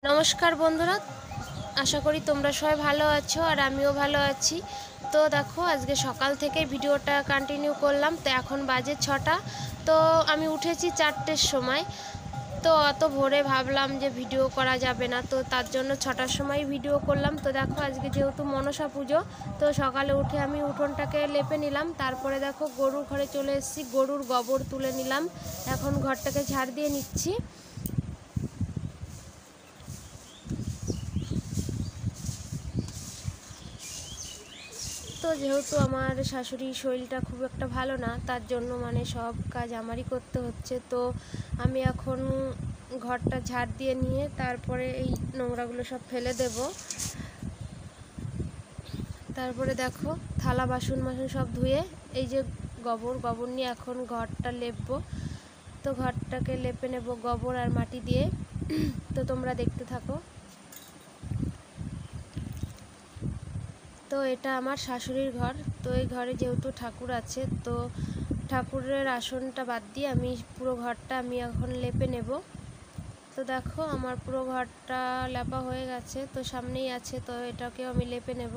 नमस्कार बंधुरा आशा करी तोमरा सबाई भालो आछो और आमिओ भालो आछि। तो देखो आज के सकाल थेके भिडियोटा कन्टिन्यू करलाम। तो एखन बाजे 6टा। तो आमी उठेछि 4टेर समय। तो अत भोरे भाबलाम जे भिडियो करा जाबे ना, तो तार जोन्नो 6टार समय भिडियो करलाम। तो देखो आज के जेहेतु मनसा पुजो, तो सकाले उठे आमी उठोनटाके लेपे निलाम। तारपरे देखो गरुर घरे चले एसेछि, गरुर गोबर तुले निलाम। एखन घरटाके झाड़ दिये निच्छि। तो जेहेतु आमार शाशुड़ी शरीरटा खूब एकटा भालो ना, तार जोन्नो माने सब काज आमारই करते हच्छे। तो आमी एखन घरटा झाड़ दिए निये तारपरे এই নোংরাগুলো सब फेले देब। तारपरे देखो थाला बासन मासन सब धुए এই যে গোবর নিয়ে এখন ঘরটা লেপবো। তো ঘরটাকে লেপে নেব গোবর আর মাটি দিয়ে। তো তোমরা দেখতে থাকো। तो এটা আমার শাশুড়ির ঘর। তো এই ঘরে যেহেতু ঠাকুর আছে, তো ঠাকুরের আসনটা বাদ দিয়ে আমি পুরো ঘরটা আমি এখন লেপে নেব। তো দেখো আমার পুরো ঘরটা লেপা হয়ে গেছে। তো সামনেই আছে, তো এটাকেও আমি লেপে নেব।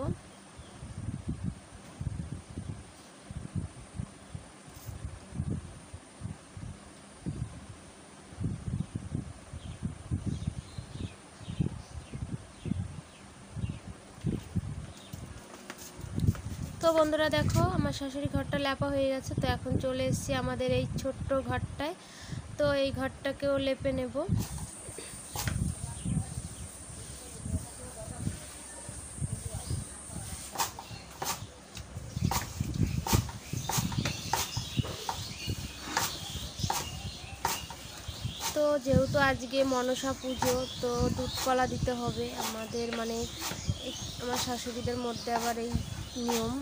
तो बंधुरा देखो आमार शाशुड़ी घरटा लेपा हो गेछे। तो एखन चले एसेछि आमादेर एई छोट्ट घरटाय। तो एई घरटाकेও लेपे नेब। तो जेहेतु आजके मनसा पुजो, तो दूध कला दिते होबे आमादेर माने आमार शाशुड़ीदेर मध्य आबार एई नियम।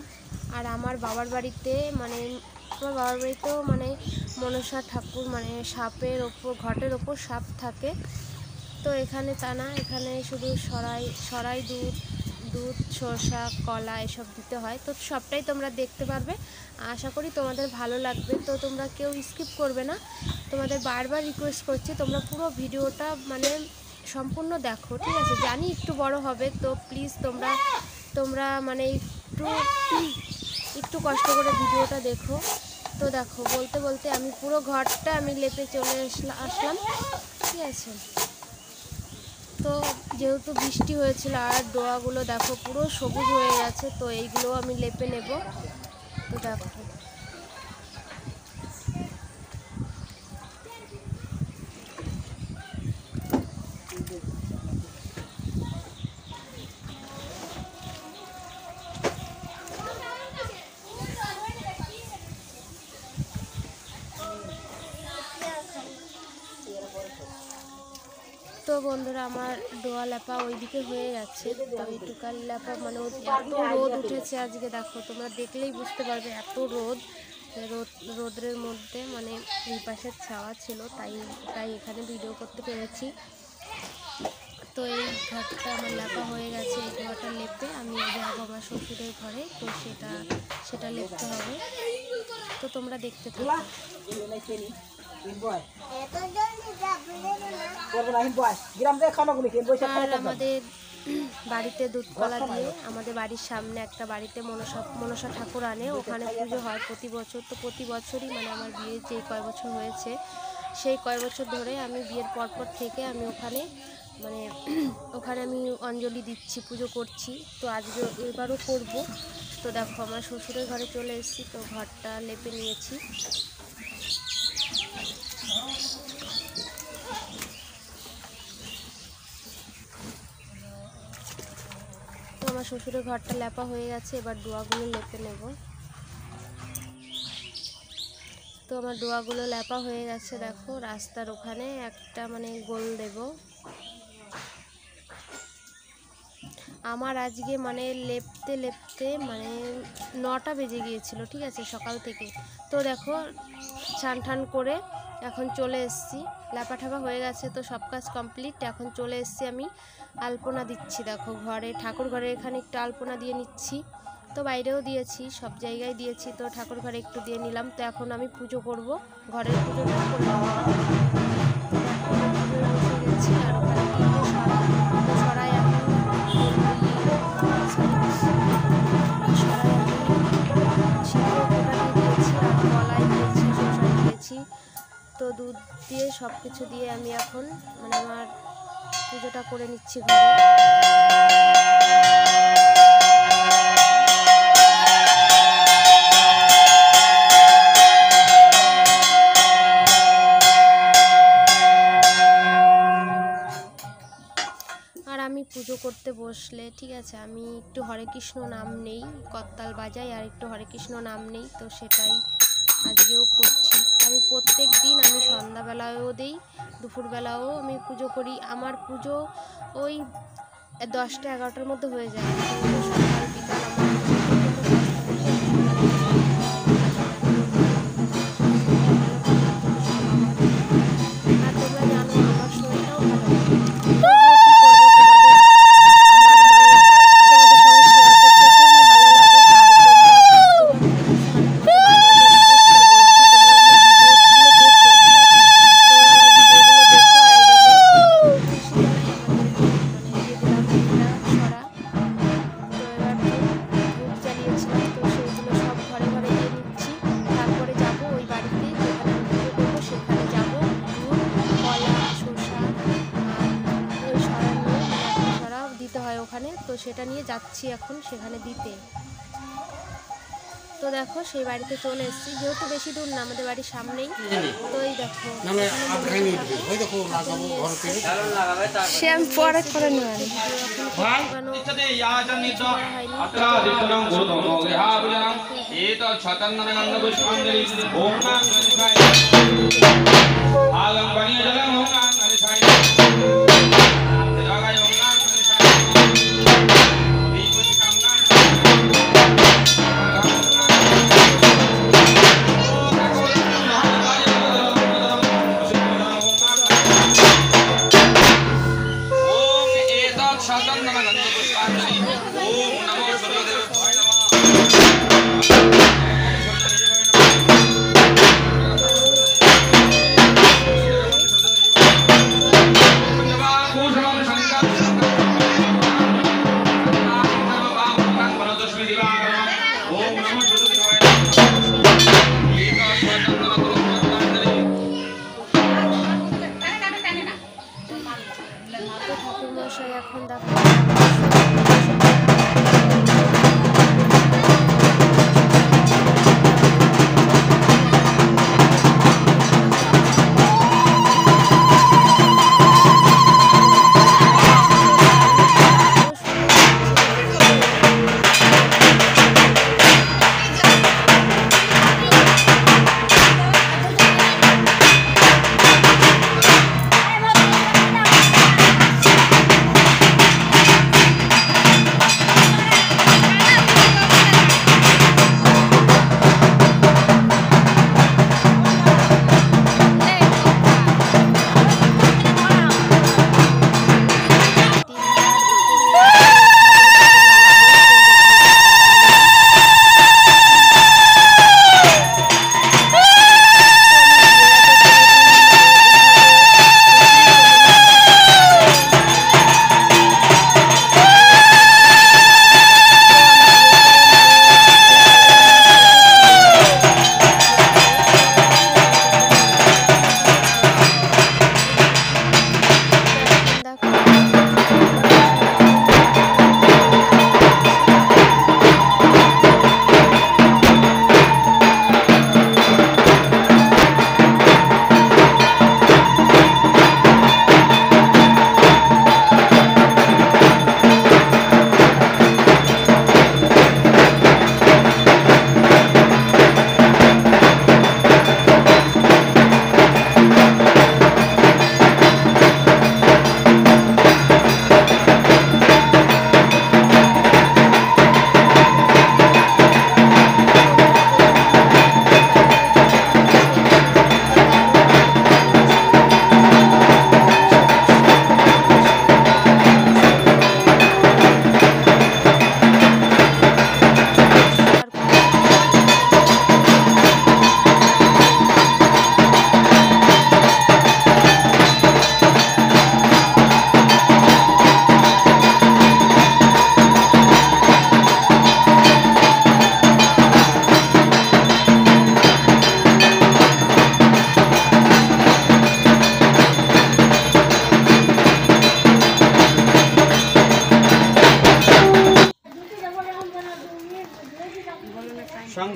और आमार बाबार बाड़ीते माने आमार बाबार बाड़ीतेও माने मनसा ठाकुर माने सापेर ओपर घटेर ओपर साप थाके। तो एखाने ता ना, एखाने शुधु सराई दूध शसा कला एसब दिते हय। तो सबटाई तोमरा देखते पारबे। आशा करी तोमादेर भालो लागबे। तो तोमरा केउ स्किप करबे ना। तोमादेर बारबार रिक्वेस्ट करछि तोमरा पुरो भिडियोटा माने सम्पूर्ण देखो, ठीक आछे। जानी एकटु बड़ो होबे, तो प्लिज तोमरा माने একটু কষ্ট করে ভিডিওটা দেখো। তো দেখো বলতে বলতে আমি পুরো ঘরটা আমি লেপে চলে আসলাম, ঠিক আছে। তো যেহেতু বৃষ্টি হয়েছিল আর ডোয়াগুলো দেখো পুরো সবুজ হয়ে গেছে, তো এইগুলো আমি লেপে নেব। তো দেখো तो बंधुरा आमार डोया लेपा ओइदिके हये गेछे। तो এইটুকার लेपा माने एत रोद उठेছে आजके। देखो तोमरा देखलेই बुझते पारबे एत रोद्रेर मध्य माने এই পাশে ছাওয়া ছিল, তাই এখানে ভিডিও করতে পেরেছি। তো এই ঘরটা আমার লেপা হয়ে গেছে। এই ঘরটা লেপে আমি যাবো আমার শ্বশুরের ঘরে। তো সেটা লেপতে হবে। তো তোমরা দেখতে থাকো। আর আমাদের বাড়িতে দুধ কলা দিয়ে আমাদের বাড়ির সামনে একটা বাড়িতে মনসা ঠাকুর আনে, ওখানে পুজো হয় প্রতি বছর। তো প্রতি বছরই মানে আমার বিয়ে যে কয় বছর হয়েছে সেই কয় বছর ধরে আমি বিয়ের পরপর থেকে আমি ওখানে আমি অঞ্জলি দিচ্ছি, পুজো করছি। তো আজকে এবারও করব। তো দেখো আমার শ্বশুরের ঘরে চলে এসেছি। তো ঘরটা লেপে নিয়েছি। তো আমার শ্বশুরের ঘরটা লেপা হয়ে গেছে। এবার ডোয়াগুলো লেপে নেব। তো আমার ডোয়াগুলো লেপা হয়ে গেছে। দেখো রাস্তার ওখানে একটা মানে গোল দেব। আমার আজকে মানে লেপতে মানে 9টা বেজে গিয়েছিল, ঠিক আছে, সকাল থেকে। তো দেখো স্নান টান করে এখন চলে এসেছি। লেপা ঠাপা হয়ে গেছে, তো সব কাজ কমপ্লিট। এখন চলে এসেছি আমি আলপনা দিচ্ছি। দেখো ঘরে ঠাকুর ঘরে এখানে একটু আলপনা দিয়ে নিচ্ছি। তো বাইরেও দিয়েছি, সব জায়গায় দিয়েছি। তো ঠাকুর ঘরে একটু দিয়ে নিলাম। তো এখন আমি পুজো করব, ঘরের পুজোটা করে নেব। আর ওখানে 3টে সব কিছু দিয়ে আমি এখন মানে আমার পুজোটা করে নিচ্ছি ঘরে। আর আমি পুজো করতে বসলে ঠিক আছে, আমি একটু হরে কৃষ্ণ নাম নেই, করতাল বাজাই আর একটু হরে কৃষ্ণ নাম নেই, তো সেটাই আজকেও করছি। আমি প্রত্যেক দিন আমি সন্ধ্যাবেলায়ও দিই, দুপুরবেলাও আমি পুজো করি। আমার পুজো ওই 10টা 11টার মধ্যে হয়ে যায়, সকাল বিকাল ওখানে, তো সেটা নিয়ে যাচ্ছি এখন সেখানে দিতে। তো দেখো সেই বাড়িতে চলে এসেছি, যেহেতু বেশি দূর না, আমাদের বাড়ির সামনেই। তো এই দেখো সে আমি পরে করে নিলাম। ঠাকুরমশাই এখন দেখো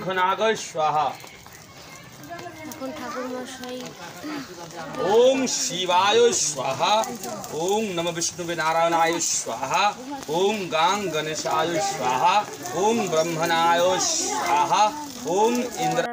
ब्रह्मनागाय स्वाहा। এখন ঠাকুর মশাই ओम शिवाय स्वाहा। ओम नमः विष्णुवे नारायणाय स्वाहा। ओम गां गणेशाय स्वाहा। ओम ब्रह्मणाय स्वाहा। ओम इंद्र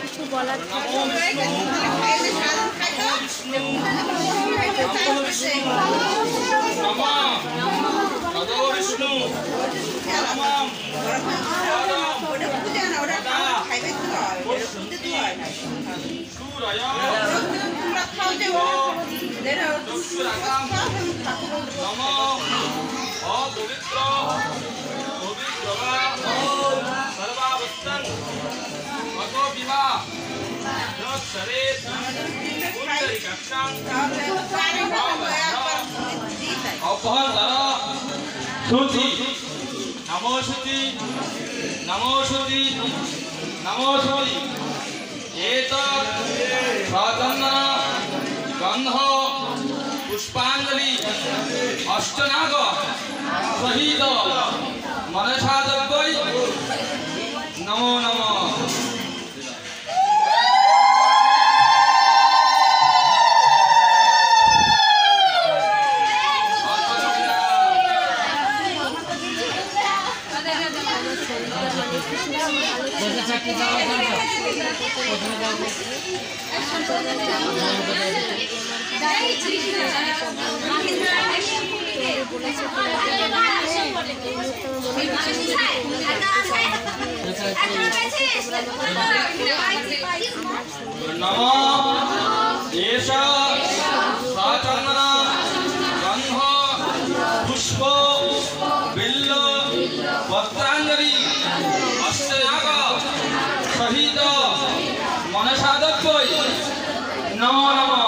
কিছু বলার नमो शुद्धि नमो शुद्धि नमो शुद्धि एतत् स्वचंदन गंध पुष्पांजलि अष्टनाग सहित मनसा दत्तै नमो नमः। नमो एष स्वचंदन गंध पुष्प बिल्ल वस्त्रांजलि अष्टनाग सहित मनसा दत्तै नमो नमः।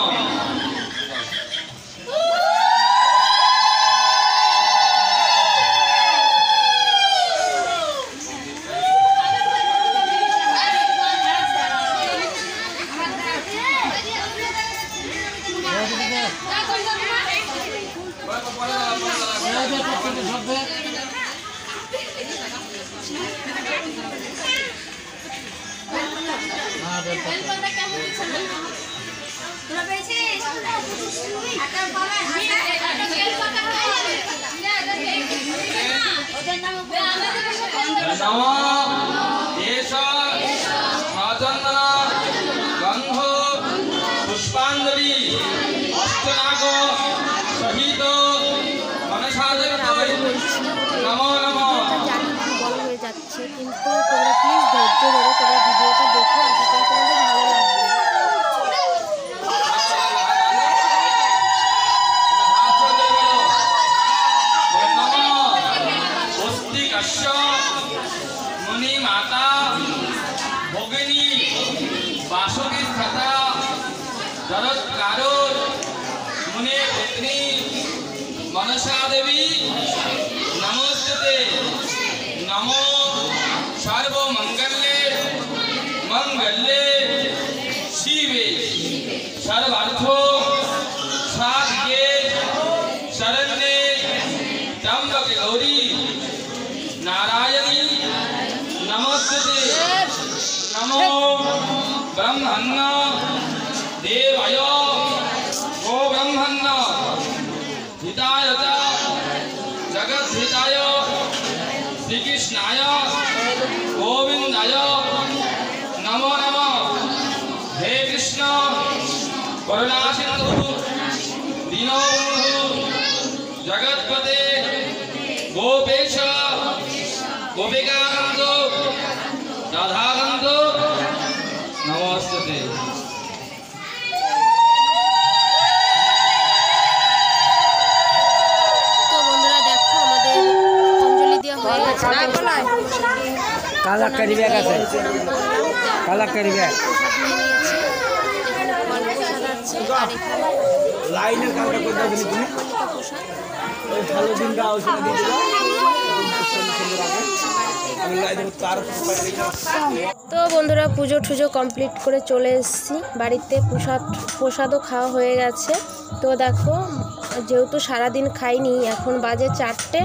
नमो एष स्वचंदन गंध पुष्पांजलि अष्टनाग सहित मनसा दत्तै नमो नमः। জানি একটু বড় হয়ে যাচ্ছে, কিন্তু তোমরা প্লিজ ধৈর্য ধরে তোমরা ভিডিওটা দেখো, আশা করি তোমাদের ভালো লাগবে। मुनि माता भगिनी वासुकी स्थिता जगत्कारो मुनि पत्नी मनसा देवी नमोस्तुते। नमो सर्वमंगल्ये मंगल्ये शिवे सर्वार्थ साधिके शरण्ये त्र्यंबके गौरी नारायणी नमस्ते। नमो ब्रह्मण्य देवाय गो ब्रह्मण्य हिताय च जगद्धिताय श्रीकृष्णाय गोविंदाय नमो नमः। हे कृष्ण करुणा सिंधु दीनबंधु जगत्पते गोपेश गोपिकाकान्त राधाकान्त नमस्ते। কালা ক্যারি ব্যাগ আছে, কালা ক্যারি ব্যাগ। লাইনের কালটা করতে হবে তুমি ওই ভালো দিন দাও ওখানে দিয়ে দাও আমি লাইনের তার। তো বন্ধুরা পুজো টুজো কমপ্লিট করে চলে এসেছি বাড়িতে। প্রসাদও খাওয়া হয়ে গেছে। তো দেখো যেহেতু সারাদিন খাইনি, এখন বাজে 4টে,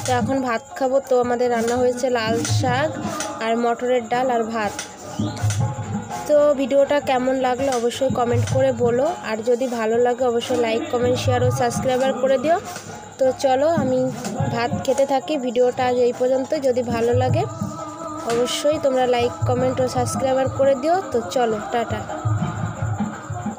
তো এখন ভাত খাবো। তো আমাদের রান্না হয়েছে লাল শাক আর মটরের ডাল আর ভাত। তো ভিডিওটা কেমন লাগলো অবশ্যই কমেন্ট করে বলো, আর যদি ভালো লাগে অবশ্যই লাইক কমেন্ট শেয়ার ও সাবস্ক্রাইবার করে দিও। তো চলো আমি ভাত খেতে থাকি। ভিডিওটা আজ এই পর্যন্ত। যদি ভালো লাগে অবশ্যই তোমরা লাইক কমেন্ট ও সাবস্ক্রাইবার করে দিও। তো চলো টাটা।